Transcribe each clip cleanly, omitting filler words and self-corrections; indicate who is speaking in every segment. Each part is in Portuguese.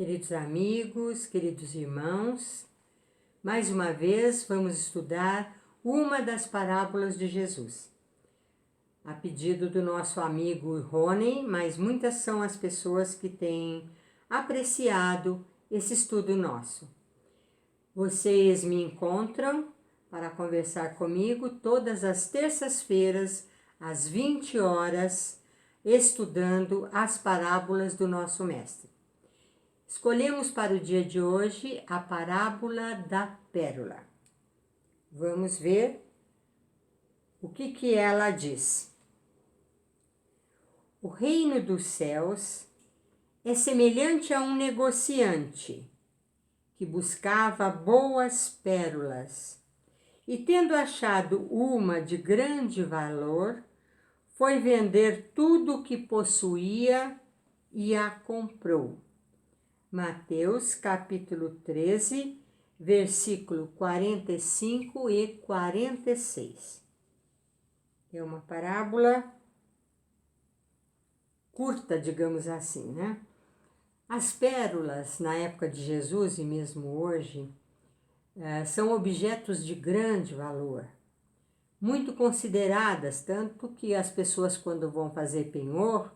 Speaker 1: Queridos amigos, queridos irmãos, mais uma vez vamos estudar uma das parábolas de Jesus. A pedido do nosso amigo Rony, mas muitas são as pessoas que têm apreciado esse estudo nosso. Vocês me encontram para conversar comigo todas as terças-feiras, às 20 horas, estudando as parábolas do nosso Mestre. Escolhemos para o dia de hoje a parábola da pérola. Vamos ver o que ela diz. O reino dos céus é semelhante a um negociante que buscava boas pérolas e, tendo achado uma de grande valor, foi vender tudo o que possuía e a comprou. Mateus capítulo 13, versículo 45 e 46. É uma parábola curta, digamos assim, né? As pérolas, na época de Jesus e mesmo hoje, são objetos de grande valor, muito consideradas, tanto que as pessoas, quando vão fazer penhor,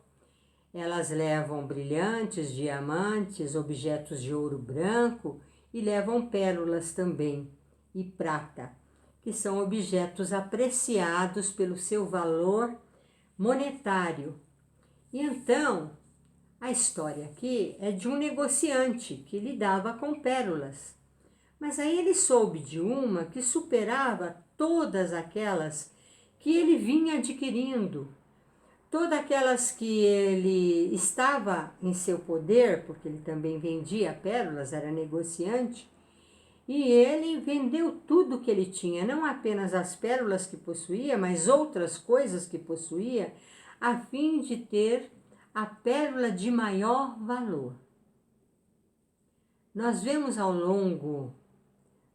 Speaker 1: elas levam brilhantes, diamantes, objetos de ouro branco e levam pérolas também, e prata, que são objetos apreciados pelo seu valor monetário. E então, a história aqui é de um negociante que lidava com pérolas. Mas aí ele soube de uma que superava todas aquelas que ele vinha adquirindo. Todas aquelas que ele estava em seu poder, porque ele também vendia pérolas, era negociante, e ele vendeu tudo que ele tinha, não apenas as pérolas que possuía, mas outras coisas que possuía, a fim de ter a pérola de maior valor. Nós vemos ao longo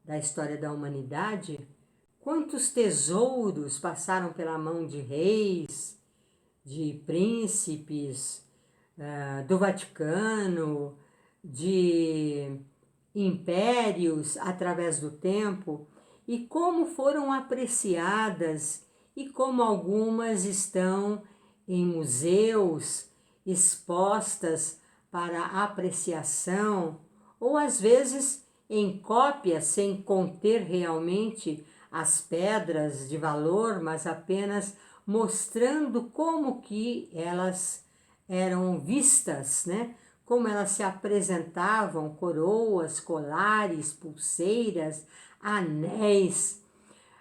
Speaker 1: da história da humanidade quantos tesouros passaram pela mão de reis, de príncipes, do Vaticano, de impérios através do tempo, e como foram apreciadas e como algumas estão em museus expostas para apreciação, ou às vezes em cópias sem conter realmente as pedras de valor, mas apenas mostrando como que elas eram vistas, né? Como elas se apresentavam, coroas, colares, pulseiras, anéis.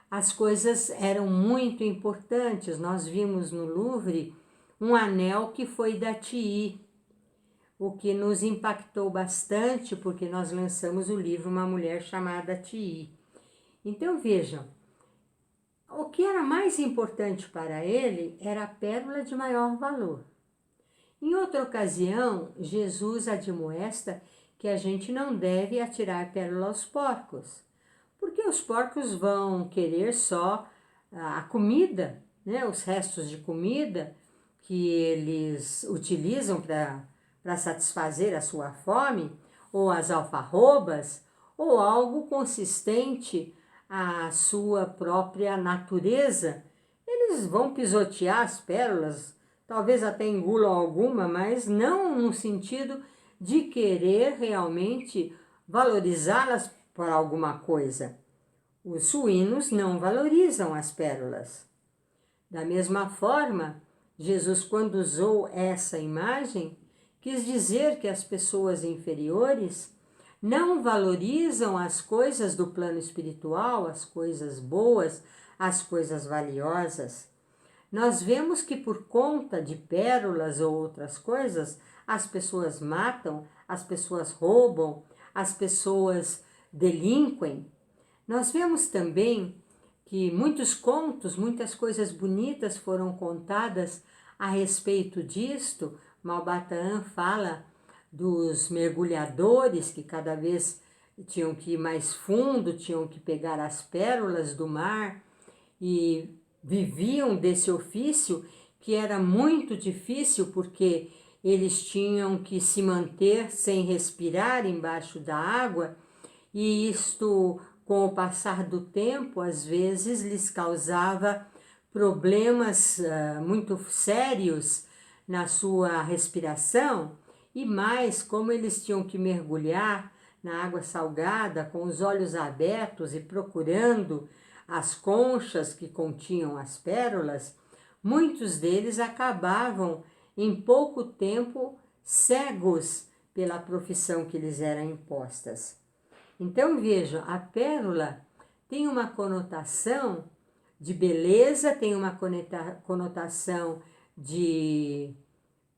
Speaker 1: As coisas eram muito importantes. Nós vimos no Louvre um anel que foi da Tilly, o que nos impactou bastante, porque nós lançamos o livro Uma Mulher Chamada Tilly. Então vejam, o que era mais importante para ele era a pérola de maior valor. Em outra ocasião, Jesus admoesta que a gente não deve atirar pérola aos porcos, porque os porcos vão querer só a comida, né? Os restos de comida que eles utilizam para satisfazer a sua fome, ou as alfarrobas, ou algo consistente à sua própria natureza. Eles vão pisotear as pérolas, talvez até engulam alguma, mas não no sentido de querer realmente valorizá-las por alguma coisa. Os suínos não valorizam as pérolas. Da mesma forma, Jesus, quando usou essa imagem, quis dizer que as pessoas inferiores não valorizam as coisas do plano espiritual, as coisas boas, as coisas valiosas. Nós vemos que por conta de pérolas ou outras coisas, as pessoas matam, as pessoas roubam, as pessoas delinquem. Nós vemos também que muitos contos, muitas coisas bonitas foram contadas a respeito disto. Malbataan fala dos mergulhadores que cada vez tinham que ir mais fundo, tinham que pegar as pérolas do mar e viviam desse ofício que era muito difícil porque eles tinham que se manter sem respirar embaixo da água, e isto, com o passar do tempo, às vezes lhes causava problemas muito sérios na sua respiração, e mais, como eles tinham que mergulhar na água salgada com os olhos abertos e procurando as conchas que continham as pérolas, muitos deles acabavam em pouco tempo cegos pela profissão que lhes era impostas. Então vejam, a pérola tem uma conotação de beleza, tem uma conotação de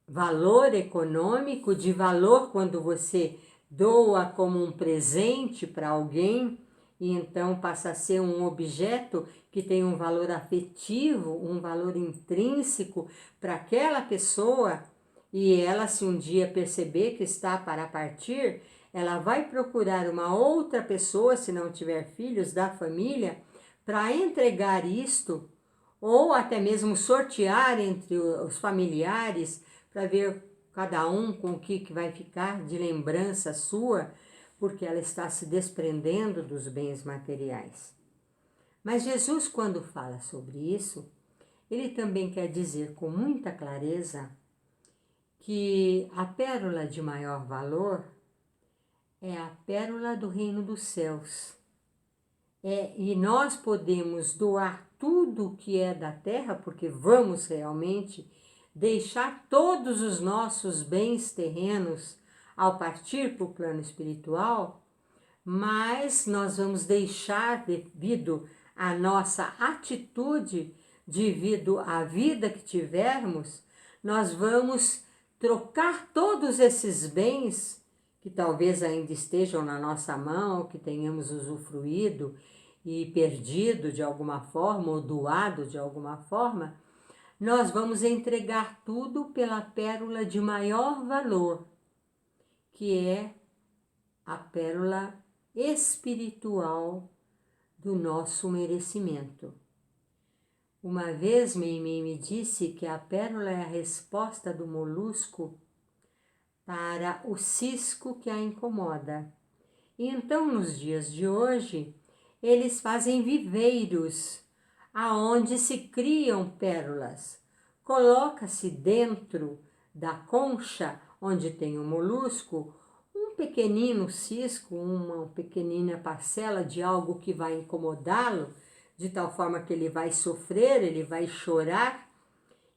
Speaker 1: valor econômico, de valor quando você doa como um presente para alguém, e então passa a ser um objeto que tem um valor afetivo, um valor intrínseco para aquela pessoa, e ela, se um dia perceber que está para partir, ela vai procurar uma outra pessoa, se não tiver filhos da família, para entregar isto, ou até mesmo sortear entre os familiares, para ver cada um com o que vai ficar de lembrança sua, porque ela está se desprendendo dos bens materiais. Mas Jesus, quando fala sobre isso, ele também quer dizer com muita clareza que a pérola de maior valor é a pérola do reino dos céus. E nós podemos doar tudo que é da terra, porque vamos realmente deixar todos os nossos bens terrenos ao partir para o plano espiritual, mas nós vamos deixar, devido à nossa atitude, devido à vida que tivermos, nós vamos trocar todos esses bens que talvez ainda estejam na nossa mão, que tenhamos usufruído e perdido de alguma forma, ou doado de alguma forma, nós vamos entregar tudo pela pérola de maior valor, que é a pérola espiritual do nosso merecimento. Uma vez Meimei me disse que a pérola é a resposta do molusco para o cisco que a incomoda. E então, nos dias de hoje, eles fazem viveiros, aonde se criam pérolas. Coloca-se dentro da concha, onde tem o molusco, um pequenino cisco, uma pequenina parcela de algo que vai incomodá-lo, de tal forma que ele vai sofrer, ele vai chorar,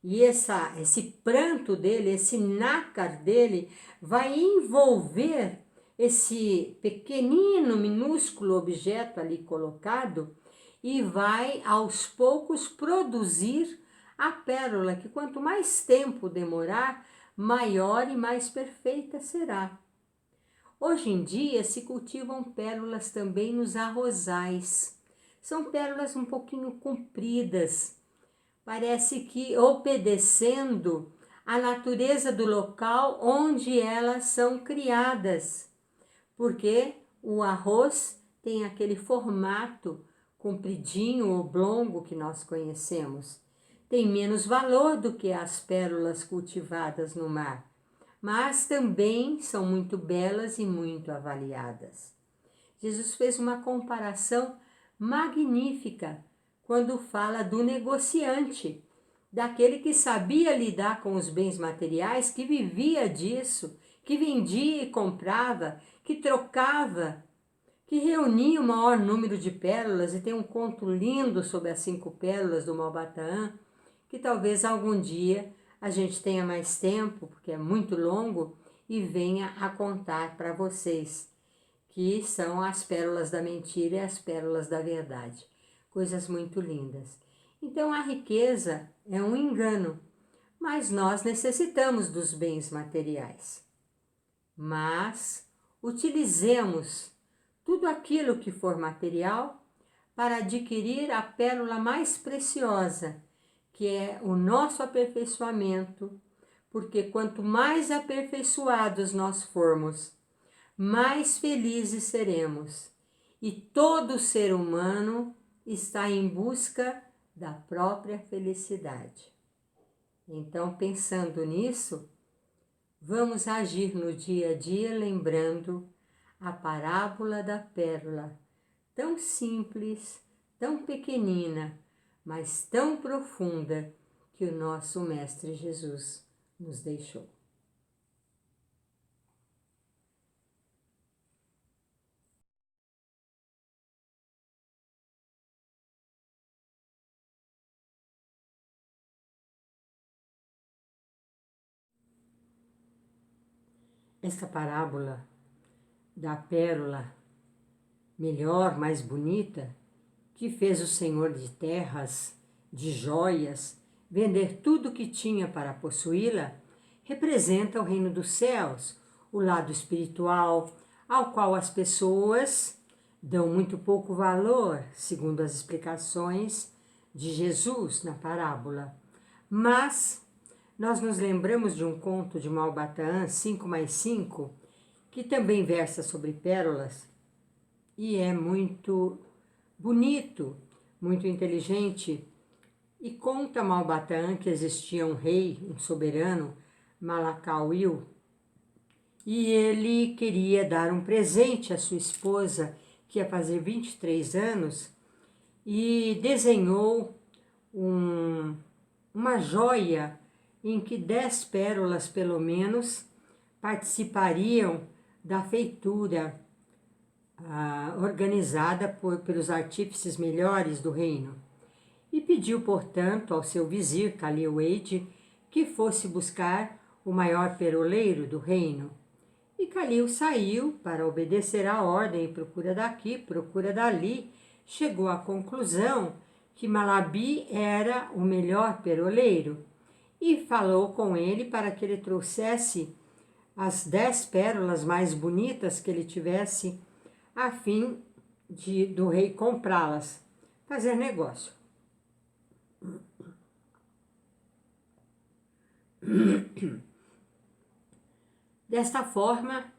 Speaker 1: e esse pranto dele, esse nácar dele, vai envolver esse pequenino, minúsculo objeto ali colocado, e vai aos poucos produzir a pérola, que quanto mais tempo demorar, maior e mais perfeita será. Hoje em dia se cultivam pérolas também nos arrozais. São pérolas um pouquinho compridas, parece que obedecendo à natureza do local onde elas são criadas, porque o arroz tem aquele formato compridinho, oblongo que nós conhecemos. Tem menos valor do que as pérolas cultivadas no mar, mas também são muito belas e muito avaliadas. Jesus fez uma comparação magnífica quando fala do negociante, daquele que sabia lidar com os bens materiais, que vivia disso, que vendia e comprava, que trocava, que reunia o maior número de pérolas, e tem um conto lindo sobre as 5 pérolas do Malbatã, que talvez algum dia a gente tenha mais tempo, porque é muito longo, e venha a contar para vocês, que são as pérolas da mentira e as pérolas da verdade. Coisas muito lindas. Então a riqueza é um engano, mas nós necessitamos dos bens materiais. Mas utilizemos tudo aquilo que for material para adquirir a pérola mais preciosa, que é o nosso aperfeiçoamento, porque quanto mais aperfeiçoados nós formos, mais felizes seremos. E todo ser humano está em busca da própria felicidade. Então, pensando nisso, vamos agir no dia a dia lembrando a parábola da pérola, tão simples, tão pequenina, mas tão profunda que o nosso Mestre Jesus nos deixou. Esta parábola da pérola melhor, mais bonita, que fez o senhor de terras, de joias, vender tudo o que tinha para possuí-la, representa o reino dos céus, o lado espiritual, ao qual as pessoas dão muito pouco valor, segundo as explicações de Jesus na parábola. Mas nós nos lembramos de um conto de Malbatã, 5+5, que também versa sobre pérolas, e é muito bonito, muito inteligente, e conta Malbatã que existia um rei, um soberano, Malacauil, e ele queria dar um presente à sua esposa, que ia fazer 23 anos, e desenhou uma joia em que 10 pérolas, pelo menos, participariam da feitura organizada pelos artífices melhores do reino. E pediu, portanto, ao seu vizir, Khalil Eid, que fosse buscar o maior peroleiro do reino. E Khalil saiu para obedecer à ordem, procura daqui, procura dali, chegou à conclusão que Malabi era o melhor peroleiro e falou com ele para que ele trouxesse as 10 pérolas mais bonitas que ele tivesse, a fim do rei comprá-las, fazer negócio. Desta forma,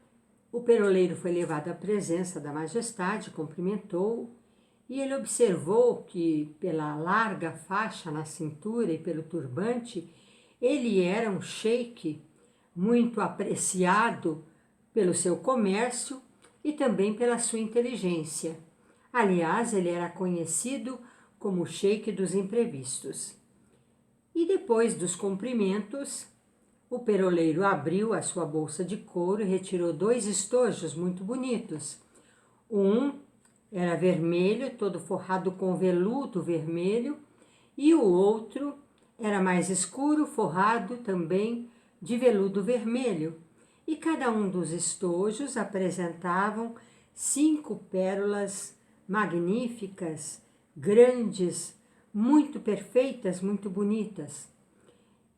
Speaker 1: o peroleiro foi levado à presença da majestade, cumprimentou, e ele observou que, pela larga faixa na cintura e pelo turbante, ele era um sheik muito apreciado pelo seu comércio e também pela sua inteligência. Aliás, ele era conhecido como o sheik dos imprevistos. E depois dos cumprimentos, o peroleiro abriu a sua bolsa de couro e retirou 2 estojos muito bonitos. Um era vermelho, todo forrado com veludo vermelho, e o outro era mais escuro, forrado também de veludo vermelho. E cada um dos estojos apresentavam 5 pérolas magníficas, grandes, muito perfeitas, muito bonitas.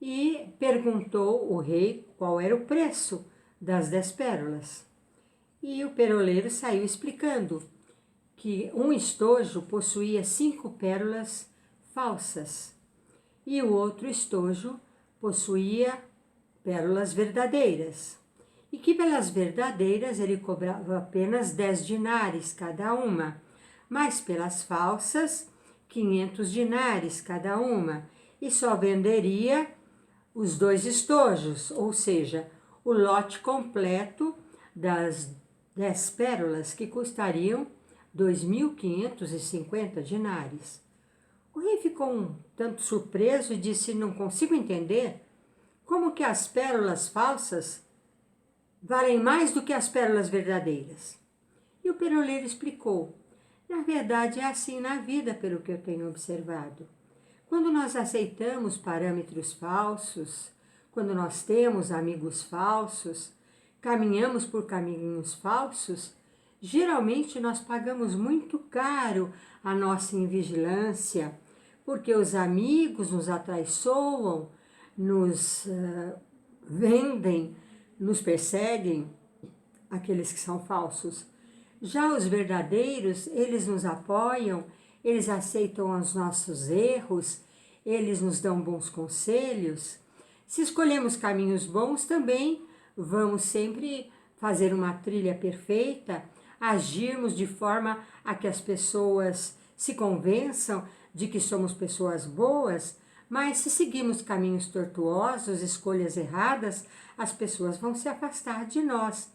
Speaker 1: E perguntou o rei qual era o preço das 10 pérolas. E o peroleiro saiu explicando que um estojo possuía 5 pérolas falsas e o outro estojo possuía pérolas verdadeiras. E que pelas verdadeiras ele cobrava apenas 10 dinares cada uma, mas pelas falsas 500 dinares cada uma, e só venderia os 2 estojos, ou seja, o lote completo das 10 pérolas, que custariam 2.550 dinares. O rei ficou um tanto surpreso e disse: não consigo entender como que as pérolas falsas valem mais do que as pérolas verdadeiras. E o peroleiro explicou: na verdade é assim na vida, pelo que eu tenho observado. Quando nós aceitamos parâmetros falsos, quando nós temos amigos falsos, caminhamos por caminhos falsos, geralmente nós pagamos muito caro a nossa invigilância, porque os amigos nos atraiçoam, nos vendem, nos perseguem, aqueles que são falsos. Já os verdadeiros, eles nos apoiam, eles aceitam os nossos erros, eles nos dão bons conselhos. Se escolhemos caminhos bons, também vamos sempre fazer uma trilha perfeita, agirmos de forma a que as pessoas se convençam de que somos pessoas boas, Mas se seguirmos caminhos tortuosos, escolhas erradas, as pessoas vão se afastar de nós.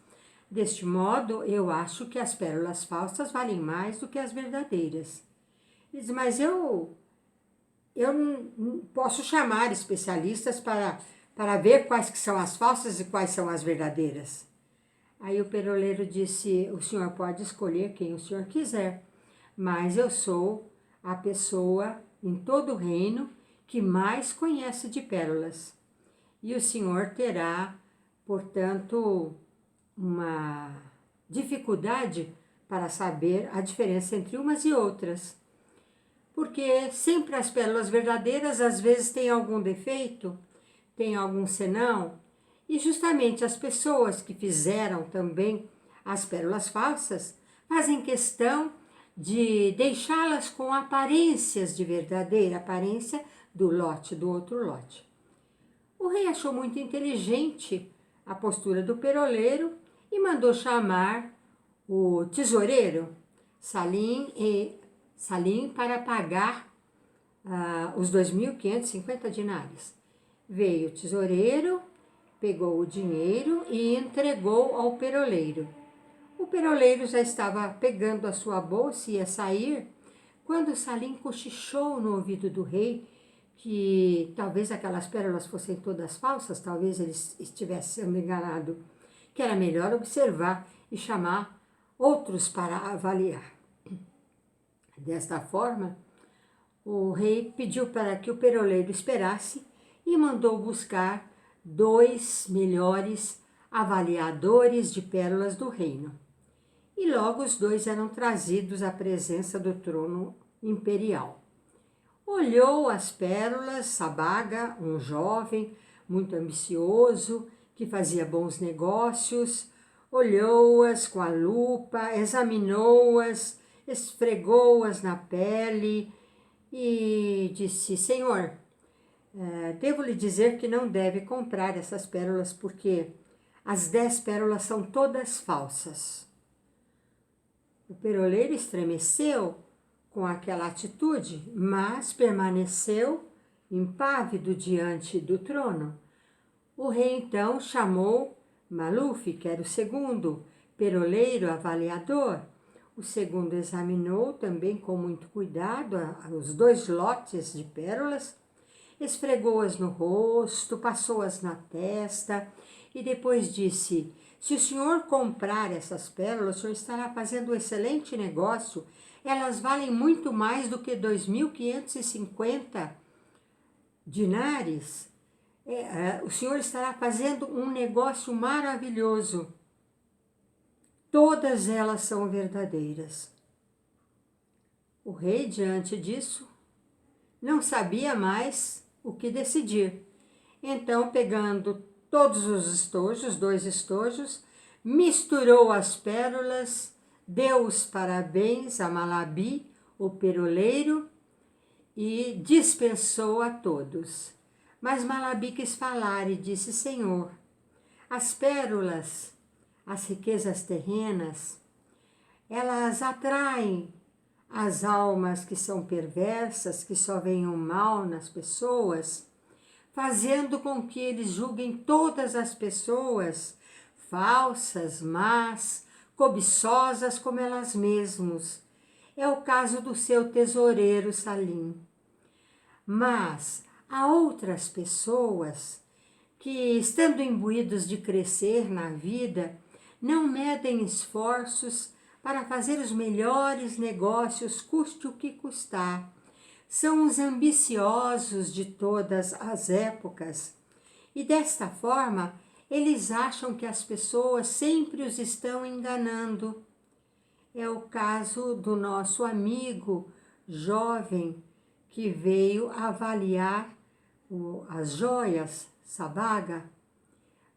Speaker 1: Deste modo, eu acho que as pérolas falsas valem mais do que as verdadeiras. Ele diz, mas eu não posso chamar especialistas para ver quais que são as falsas e quais são as verdadeiras. Aí o peroleiro disse, o senhor pode escolher quem o senhor quiser, mas eu sou a pessoa em todo o reino que mais conhece de pérolas. E o senhor terá, portanto, uma dificuldade para saber a diferença entre umas e outras. Porque sempre as pérolas verdadeiras às vezes têm algum defeito, têm algum senão, e justamente as pessoas que fizeram também as pérolas falsas fazem questão de deixá-las com aparências de verdadeira, aparência do lote, do outro lote. O rei achou muito inteligente a postura do peroleiro e mandou chamar o tesoureiro, Salim, para pagar os 2.550 dinares. Veio o tesoureiro, pegou o dinheiro e entregou ao peroleiro. O peroleiro já estava pegando a sua bolsa e ia sair, quando Salim cochichou no ouvido do rei que talvez aquelas pérolas fossem todas falsas, talvez ele estivesse sendo enganado, que era melhor observar e chamar outros para avaliar. Desta forma, o rei pediu para que o peroleiro esperasse e mandou buscar 2 melhores avaliadores de pérolas do reino. E logo os 2 eram trazidos à presença do trono imperial. Olhou as pérolas, Sabaga, um jovem muito ambicioso, que fazia bons negócios, olhou-as com a lupa, examinou-as, esfregou-as na pele e disse, Senhor, devo lhe dizer que não deve comprar essas pérolas porque as 10 pérolas são todas falsas. O peroleiro estremeceu com aquela atitude, mas permaneceu impávido diante do trono. O rei então chamou Maluf, que era o segundo peroleiro avaliador. O segundo examinou também com muito cuidado os 2 lotes de pérolas, esfregou-as no rosto, passou-as na testa e depois disse, se o senhor comprar essas pérolas, o senhor estará fazendo um excelente negócio. Elas valem muito mais do que 2.550 dinares. O senhor estará fazendo um negócio maravilhoso. Todas elas são verdadeiras. O rei, diante disso, não sabia mais o que decidir. Então, pegando todos os estojos, 2 estojos, misturou as pérolas, deu os parabéns a Malabi, o peroleiro, e dispensou a todos. Mas Malabi quis falar e disse, Senhor, as pérolas, as riquezas terrenas, elas atraem as almas que são perversas, que só veem o mal nas pessoas, fazendo com que eles julguem todas as pessoas falsas, más, cobiçosas como elas mesmas. É o caso do seu tesoureiro Salim. Mas há outras pessoas que, estando imbuídos de crescer na vida, não medem esforços para fazer os melhores negócios, custe o que custar. São os ambiciosos de todas as épocas. E desta forma, eles acham que as pessoas sempre os estão enganando. É o caso do nosso amigo jovem que veio avaliar as joias, Sabaga.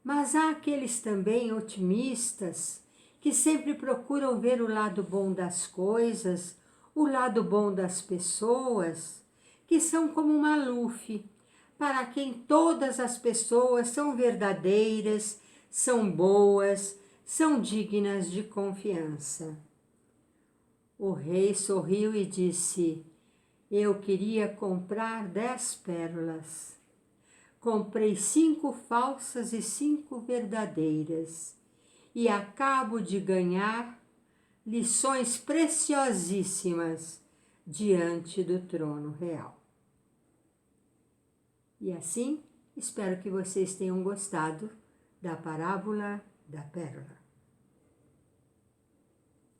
Speaker 1: Mas há aqueles também otimistas que sempre procuram ver o lado bom das coisas, o lado bom das pessoas, que são como Maluf, para quem todas as pessoas são verdadeiras, são boas, são dignas de confiança. O rei sorriu e disse, Eu queria comprar 10 pérolas. Comprei 5 falsas e 5 verdadeiras, e acabo de ganhar lições preciosíssimas diante do trono real. E assim, espero que vocês tenham gostado da parábola da pérola.